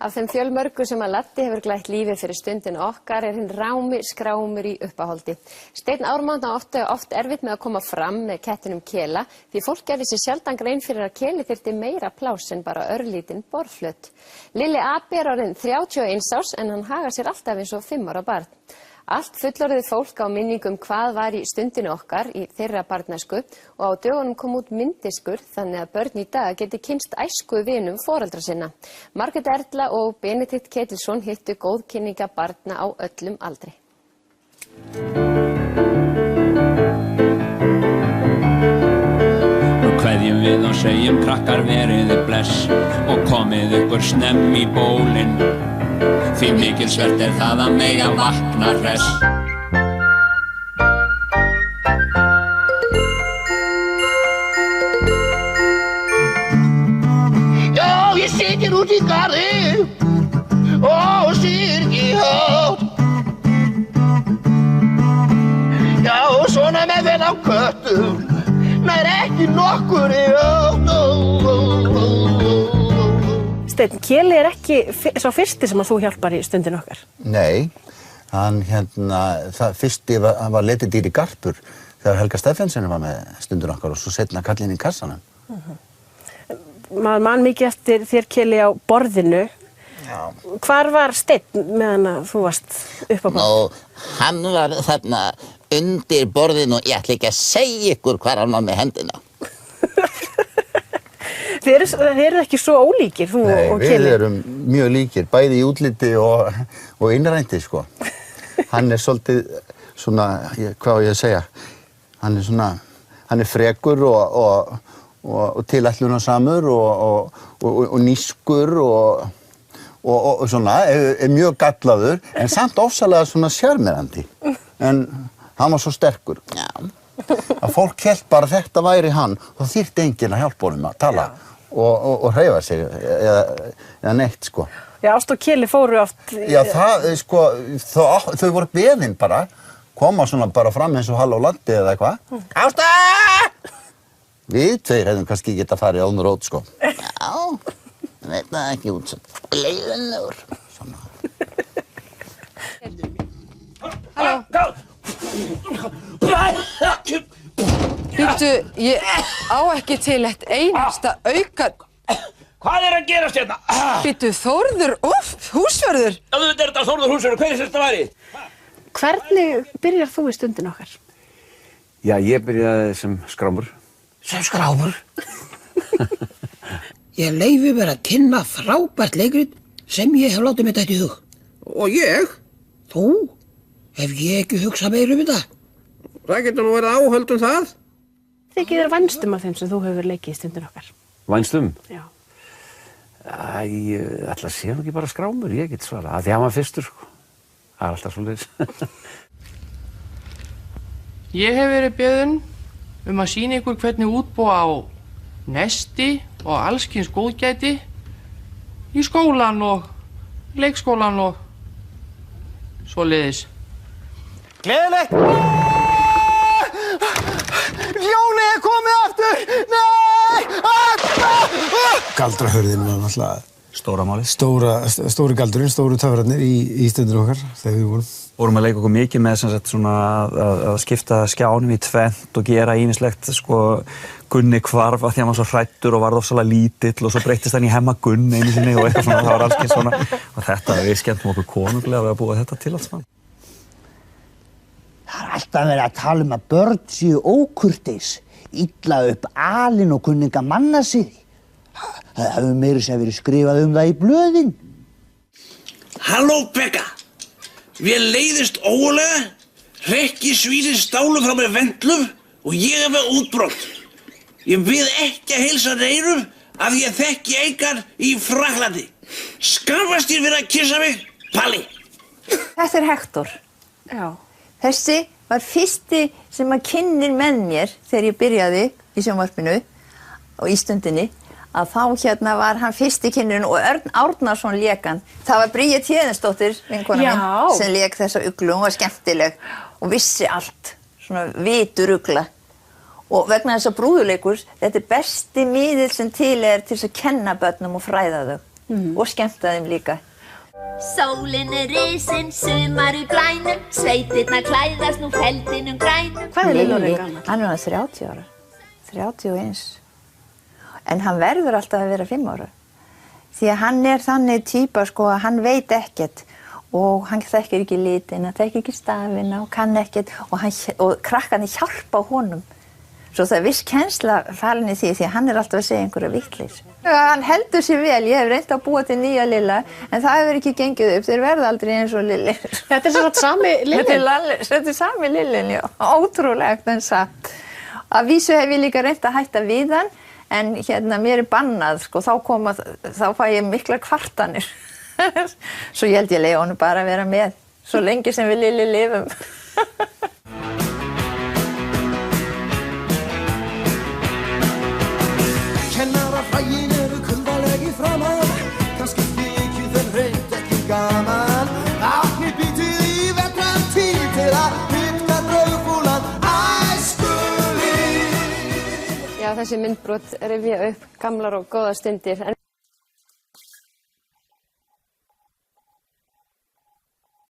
Af þeim fjölmörgu sem að Laddi hefur glætt lífið fyrir stundin okkar hinn rámi skrámur í uppáhaldi. Steinn Ármann átti oft erfitt með að koma fram með kettinum Kela því fólk gerði sér sjaldan grein fyrir að Keli þyrfti meira pláss en bara örlítinn borðflöt. Lilli Abi orðinn 31 árs en hann hagar sér alltaf eins og 5 ára barn. Allt fullorðið fólk á minningum hvað var í stundinu okkar í þeirra barnæsku og á dögunum kom út myndiskur þannig að börn í dag geti kynnst æsku vinum foreldra sinna. Margrét Erla og Benedikt Ketilsson hittu góðkynninga barna á öllum aldri. Nú kveðjum við og segjum krakkar veriði bless og komið ykkur snemm í bólinn. Því mikilsvert það að mega vakna hress. Já, ég situr út í garði og syrgi hátt. Já, svona með vel á köttum nær ekki nokkur í átt. Steinn, Keli ekki sá fyrsti sem að þú hjálpar í stundin okkar? Nei, hann það fyrsti var letidýri Garpur þegar Helga Steffensen var með stundin okkar og svo seinna kallinn í kassanum. Maður man mikið eftir þér Keli á borðinu. Já. Hvar var Steinn meðan að þú varst upp á borð? Nú, hann var þarna undir borðinu og ég ætla ekki að segja ykkur hvar hann var með hendina. Þið eru ekki svo ólíkir, þú og Keli? Nei, við erum mjög líkir, bæði í útliti og innrændi, sko. Hann svolítið svona, hvað á ég að segja, hann frekur og tilætlunarsamur og nískur og svona, mjög gallaður, en samt ofsalega svona sjarmerandi. En hann var svo sterkur. Já. Að fólk hélt bara að þetta væri hann, þá þyrfti enginn að hjálpa honum að tala. Og hreyfa sig, eða neitt, sko. Já, Ásta og Keli fóru oft... Já, það, sko, þau voru beðin bara, koma svona bara fram eins og halló Laddi eða eitthvað. Ásta! Við tveir hefðum kannski getað farið on the road, sko. Já, veit það ekki út svo leiðinlegur. Svona. Halló? Býttu, ég á ekki til eitt einasta auka... Hvað að gerast hérna? Býttu, Þórður, húsvörður? Já, þetta þetta Þórður húsvörður, hver þetta væri? Hvernig byrjar þú í stundin okkar? Já, ég byrjaði sem skrámur. Sem skrámur? Ég leyfi mér að kynna frábært leikrit sem ég hef látið mér dætt í hug. Og ég? Þú? Hef ég ekki hugsað meir þetta? Það getur nú verið áhöld það. Þykir þér vænstum af þeim sem þú hefur leikið í stundin okkar? Vænstum? Já. Ég ætla að sé nú ekki bara skrámur, ég get svarað. Því hann var fyrstur, sko. Það alltaf svoleiðis. Ég hef verið beðin að sýna ykkur hvernig útbúa á nesti og allskyns góðgæti í skólan og leikskólan og svoleiðis. Gleðilegt! Ljónið komið aftur! Nei! Galdrahörðin var náttúrulega Stóra málið. Stóri galdurinn, stóru töfrarnir í stundin okkar þegar við vorum. Vorum að leika okkur mikið með svona að skipta skjánum í tvennt og gera ýmislegt, sko, Gunni hvarf að því hann var svo hræddur og varð ofsalega lítill og svo breyttist hann í Hemma Gunn einu sinni og eitthvað svona, það var alls svona. Og þetta, við skemmtum okkur konunglega að búa þetta til allt saman. Það alltaf verið að tala að börn séu ókurteis, illa upp alin og kunninga manna siði. Það hefur meira sem verið skrifað það í blöðin. Halló, Begga! Við leiðist ólega, hrekki svíðin stálu frá mér vendlum og ég með útbrott. Ég bið ekki að heilsa neinum af ég þekki engan í Frakklandi. Skammast þér fyrir að kyssa mig, Palli? Þetta Hektor. Já. Þessi var fyrsti sem að kynnir með mér þegar ég byrjaði í sjónvarpinu og í stundinni. Að þá var hann fyrsti kynnurinn og Örn Árnason lék hann. Það var Bríet Héðinsdóttir, vinkona mín, sem lék þessa uglu. Hún var skemmtileg og vissi allt, svona vitur ugla. Og vegna þess að brúðuleikur, þetta besti miðill sem til þess að kenna börnum og fræða þau. og skemmta þeim líka. Sólin risin, sumar í blænum, sveitirnar klæðast nú feldinum grænum. Hvað er Lilli orðinn gamall? Hann er 30 ára, 31. En hann verður alltaf að vera 5 ára. Því að hann er þannig týpa sko að hann veit ekkert og hann þekkir ekki litina, þekkir ekki stafina og kann ekkert og krakkarnir hjálpa honum. Svo það er viss kennsla falin í því að hann er alltaf að segja einhverja vitleysu. Hann heldur sér vel, ég hef reynt að búa til nýja Lilla en það hefur ekki gengið upp, þeir verða aldrei eins og Lilli. Þetta er svona sami Lillin? Þetta er sami Lillin, já, ótrúlegt en satt. Að vísu hef ég líka reynt að hætta við hann en hérna mér er bannað, sko, þá fæ ég miklar kvartanir. Svo ég held ég leiði honum bara að vera með, svo lengi sem við Lilli lifum. Kennarafrægin eru kuldalegi framan, kannski þykir þeim hreint ekki gaman. Allir býtið í vetrartíð til að hitta draugfúlan æskulíf. Já, þessi myndbrot rifja upp gamlar og góðar stundir.